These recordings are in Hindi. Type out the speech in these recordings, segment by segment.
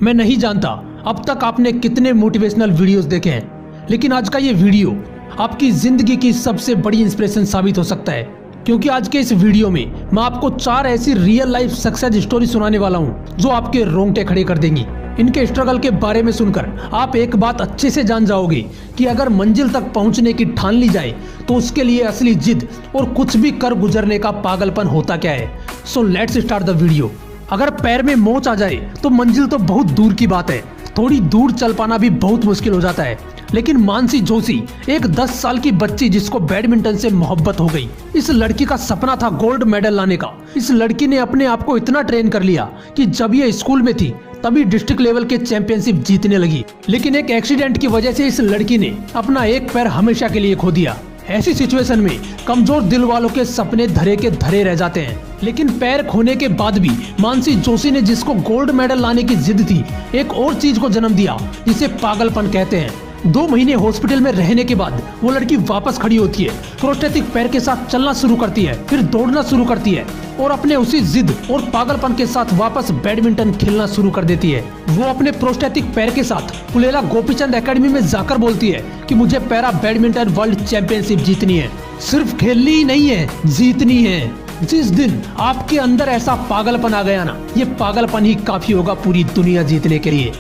मैं नहीं जानता अब तक आपने कितने मोटिवेशनल वीडियोस देखे हैं, लेकिन आज का ये वीडियो आपकी जिंदगी की सबसे बड़ी इंस्पिरेशन साबित हो सकता है। क्योंकि आज के इस वीडियो में मैं आपको 4 ऐसी रियल लाइफ सक्सेस स्टोरी सुनाने वाला हूँ जो आपके रोंगटे खड़े कर देंगी। इनके स्ट्रगल के बारे में सुनकर आप एक बात अच्छे से जान जाओगे कि अगर मंजिल तक पहुंचने की ठान ली जाए तो उसके लिए असली जिद और कुछ भी कर गुजरने का पागलपन होता क्या है। So let's start the video. अगर पैर में मोच आ जाए तो मंजिल तो बहुत दूर की बात है, थोड़ी दूर चल पाना भी बहुत मुश्किल हो जाता है। लेकिन मानसी जोशी एक 10 साल की बच्ची जिसको बैडमिंटन से मोहब्बत हो गई। इस लड़की का सपना था गोल्ड मेडल लाने का। इस लड़की ने अपने आप को इतना ट्रेन कर लिया कि जब ये स्कूल में थी तभी डिस्ट्रिक्ट लेवल के चैंपियनशिप जीतने लगी। लेकिन एक एक्सीडेंट की वजह से इस लड़की ने अपना एक पैर हमेशा के लिए खो दिया। ऐसी सिचुएशन में कमजोर दिल वालों के सपने धरे के धरे रह जाते हैं। लेकिन पैर खोने के बाद भी मानसी जोशी ने जिसको गोल्ड मेडल लाने की जिद थी, एक और चीज को जन्म दिया जिसे पागलपन कहते हैं। 2 महीने हॉस्पिटल में रहने के बाद वो लड़की वापस खड़ी होती है, प्रोस्थेटिक पैर के साथ चलना शुरू करती है, फिर दौड़ना शुरू करती है और अपने उसी जिद और पागलपन के साथ वापस बैडमिंटन खेलना शुरू कर देती है। वो अपने प्रोस्थेटिक पैर के साथ पुलेला गोपीचंद एकेडमी में जाकर बोलती है कि मुझे पैरा बैडमिंटन वर्ल्ड चैंपियनशिप जीतनी है। सिर्फ खेलनी ही नहीं है, जीतनी है। जिस दिन आपके अंदर ऐसा पागलपन आ गया ना, ये पागलपन ही काफी होगा पूरी दुनिया जीतने के लिए।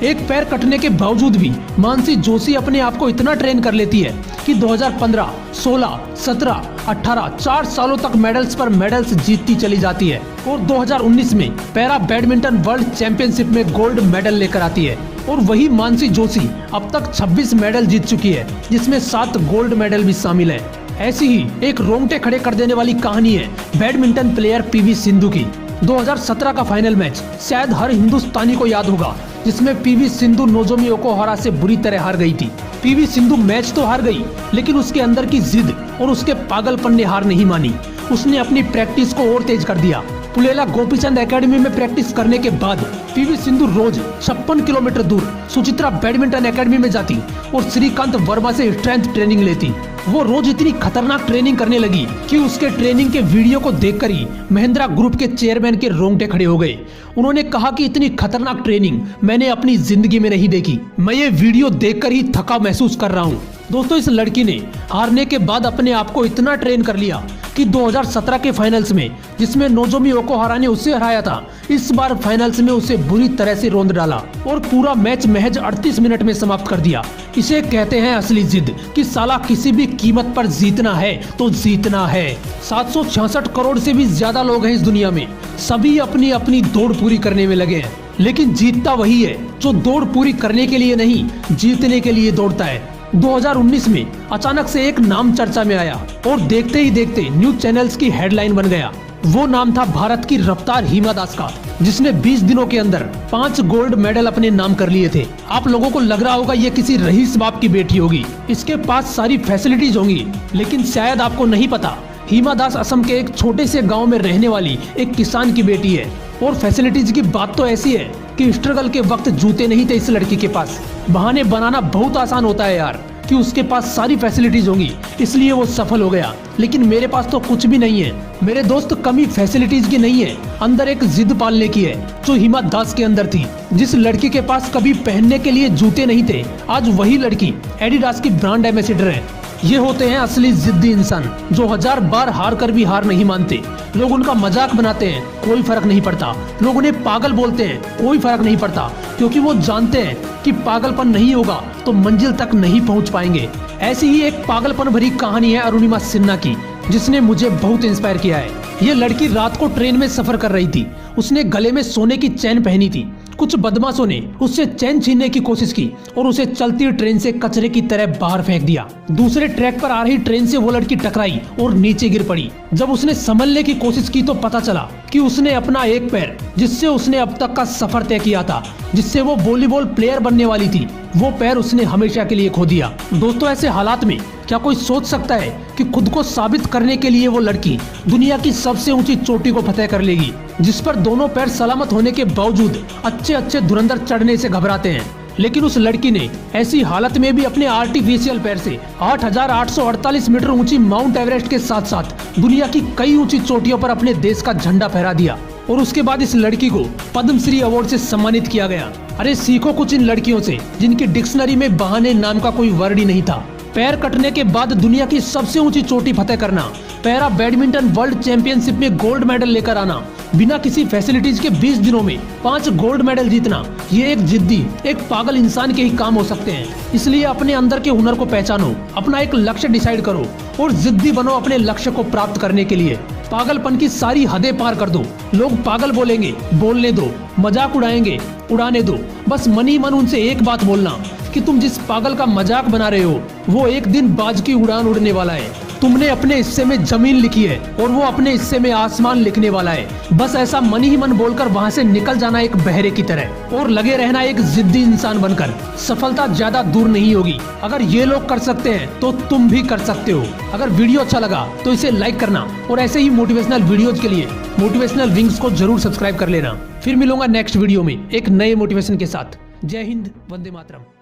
एक पैर कटने के बावजूद भी मानसी जोशी अपने आप को इतना ट्रेन कर लेती है कि 2015, 16, 17, 18 4 सालों तक मेडल्स पर मेडल्स जीतती चली जाती है और 2019 में पैरा बैडमिंटन वर्ल्ड चैंपियनशिप में गोल्ड मेडल लेकर आती है। और वही मानसी जोशी अब तक 26 मेडल जीत चुकी है, जिसमें 7 गोल्ड मेडल भी शामिल है। ऐसी ही एक रोंगटे खड़े कर देने वाली कहानी है बैडमिंटन प्लेयर पीवी सिंधु की। 2017 का फाइनल मैच शायद हर हिंदुस्तानी को याद होगा, जिसमें पीवी सिंधु नोजोमी ओकुहारा से बुरी तरह हार गई थी। पीवी सिंधु मैच तो हार गई, लेकिन उसके अंदर की जिद और उसके पागलपन ने हार नहीं मानी। उसने अपनी प्रैक्टिस को और तेज कर दिया। पुलेला गोपीचंद एकेडमी में प्रैक्टिस करने के बाद पीवी सिंधु रोज 56 किलोमीटर दूर सुचित्रा बैडमिंटन एकेडमी में जाती और श्रीकांत वर्मा से स्ट्रेंथ ट्रेनिंग लेती। वो रोज इतनी खतरनाक ट्रेनिंग करने लगी कि उसके ट्रेनिंग के वीडियो को देखकर ही महिंद्रा ग्रुप के चेयरमैन के रोंगटे खड़े हो गए। उन्होंने कहा कि इतनी खतरनाक ट्रेनिंग मैंने अपनी जिंदगी में नहीं देखी। मैं ये वीडियो देखकर ही थका महसूस कर रहा हूँ। दोस्तों, इस लड़की ने हारने के बाद अपने आप को इतना ट्रेन कर लिया कि 2017 के फाइनल्स में, जिसमें नोजोमी ओकुहारा ने उसे हराया था, इस बार फाइनल्स में उसे बुरी तरह से रौंद डाला और पूरा मैच महज 38 मिनट में समाप्त कर दिया। इसे कहते हैं असली जिद कि साला किसी भी कीमत पर जीतना है तो जीतना है। 766 करोड़ से भी ज्यादा लोग हैं इस दुनिया में, सभी अपनी अपनी दौड़ पूरी करने में लगे हैं। लेकिन जीतता वही है जो दौड़ पूरी करने के लिए नहीं, जीतने के लिए दौड़ता है। 2019 में अचानक से एक नाम चर्चा में आया और देखते ही देखते न्यूज चैनल्स की हेडलाइन बन गया। वो नाम था भारत की रफ्तार हिमा दास का, जिसने 20 दिनों के अंदर 5 गोल्ड मेडल अपने नाम कर लिए थे। आप लोगों को लग रहा होगा ये किसी रईस बाप की बेटी होगी, इसके पास सारी फैसिलिटीज होंगी, लेकिन शायद आपको नहीं पता, हिमा दास असम के एक छोटे से गाँव में रहने वाली एक किसान की बेटी है। और फैसिलिटीज की बात तो ऐसी है कि स्ट्रगल के वक्त जूते नहीं थे इस लड़की के पास। बहाने बनाना बहुत आसान होता है यार कि उसके पास सारी फैसिलिटीज होंगी इसलिए वो सफल हो गया, लेकिन मेरे पास तो कुछ भी नहीं है। मेरे दोस्त, कमी फैसिलिटीज की नहीं है, अंदर एक जिद पालने की है जो हिमा दास के अंदर थी। जिस लड़की के पास कभी पहनने के लिए जूते नहीं थे, आज वही लड़की एडिडास की ब्रांड एम्बेसडर है। ये होते हैं असली जिद्दी इंसान जो 1000 बार हार कर भी हार नहीं मानते। लोग उनका मजाक बनाते हैं, कोई फर्क नहीं पड़ता। लोग उन्हें पागल बोलते हैं, कोई फर्क नहीं पड़ता, क्योंकि वो जानते हैं कि पागलपन नहीं होगा तो मंजिल तक नहीं पहुंच पाएंगे। ऐसी ही एक पागलपन भरी कहानी है अरुणिमा सिन्हा की, जिसने मुझे बहुत इंस्पायर किया है। ये लड़की रात को ट्रेन में सफर कर रही थी। उसने गले में सोने की चैन पहनी थी। कुछ बदमाशों ने उससे चैन छीनने की कोशिश की और उसे चलती ट्रेन से कचरे की तरह बाहर फेंक दिया। दूसरे ट्रैक पर आ रही ट्रेन से वो लड़की टकराई और नीचे गिर पड़ी। जब उसने संभलने की कोशिश की तो पता चला कि उसने अपना एक पैर, जिससे उसने अब तक का सफर तय किया था, जिससे वो वॉलीबॉल प्लेयर बनने वाली थी, वो पैर उसने हमेशा के लिए खो दिया। दोस्तों, ऐसे हालात में क्या कोई सोच सकता है कि खुद को साबित करने के लिए वो लड़की दुनिया की सबसे ऊंची चोटी को फतेह कर लेगी, जिस पर दोनों पैर सलामत होने के बावजूद अच्छे धुरंधर चढ़ने से घबराते हैं। लेकिन उस लड़की ने ऐसी हालत में भी अपने आर्टिफिशियल पैर से 8,848 मीटर ऊंची माउंट एवरेस्ट के साथ साथ दुनिया की कई ऊंची चोटियों पर अपने देश का झंडा फहरा दिया। और उसके बाद इस लड़की को पद्मश्री अवार्ड से सम्मानित किया गया। अरे सीखो कुछ इन लड़कियों से जिनकी डिक्शनरी में बहाने नाम का कोई वर्ड ही नहीं था। पैर कटने के बाद दुनिया की सबसे ऊंची चोटी फतेह करना, पैरा बैडमिंटन वर्ल्ड चैंपियनशिप में गोल्ड मेडल लेकर आना, बिना किसी फैसिलिटीज के 20 दिनों में 5 गोल्ड मेडल जीतना, ये एक जिद्दी, एक पागल इंसान के ही काम हो सकते हैं। इसलिए अपने अंदर के हुनर को पहचानो, अपना एक लक्ष्य डिसाइड करो और जिद्दी बनो अपने लक्ष्य को प्राप्त करने के लिए। पागलपन की सारी हदें पार कर दो। लोग पागल बोलेंगे, बोलने दो, मजाक उड़ाएंगे, उड़ाने दो। बस मन ही मन उनसे एक बात बोलना कि तुम जिस पागल का मजाक बना रहे हो वो एक दिन बाज की उड़ान उड़ने वाला है। तुमने अपने हिस्से में जमीन लिखी है और वो अपने हिस्से में आसमान लिखने वाला है। बस ऐसा मन ही मन बोलकर वहाँ से निकल जाना एक बहरे की तरह और लगे रहना एक जिद्दी इंसान बनकर। सफलता ज्यादा दूर नहीं होगी। अगर ये लोग कर सकते हैं तो तुम भी कर सकते हो। अगर वीडियो अच्छा लगा तो इसे लाइक करना और ऐसे ही मोटिवेशनल वीडियोज के लिए मोटिवेशनल विंग्स को जरूर सब्सक्राइब कर लेना। फिर मिलूंगा नेक्स्ट वीडियो में एक नए मोटिवेशन के साथ। जय हिंद, वंदे मातरम।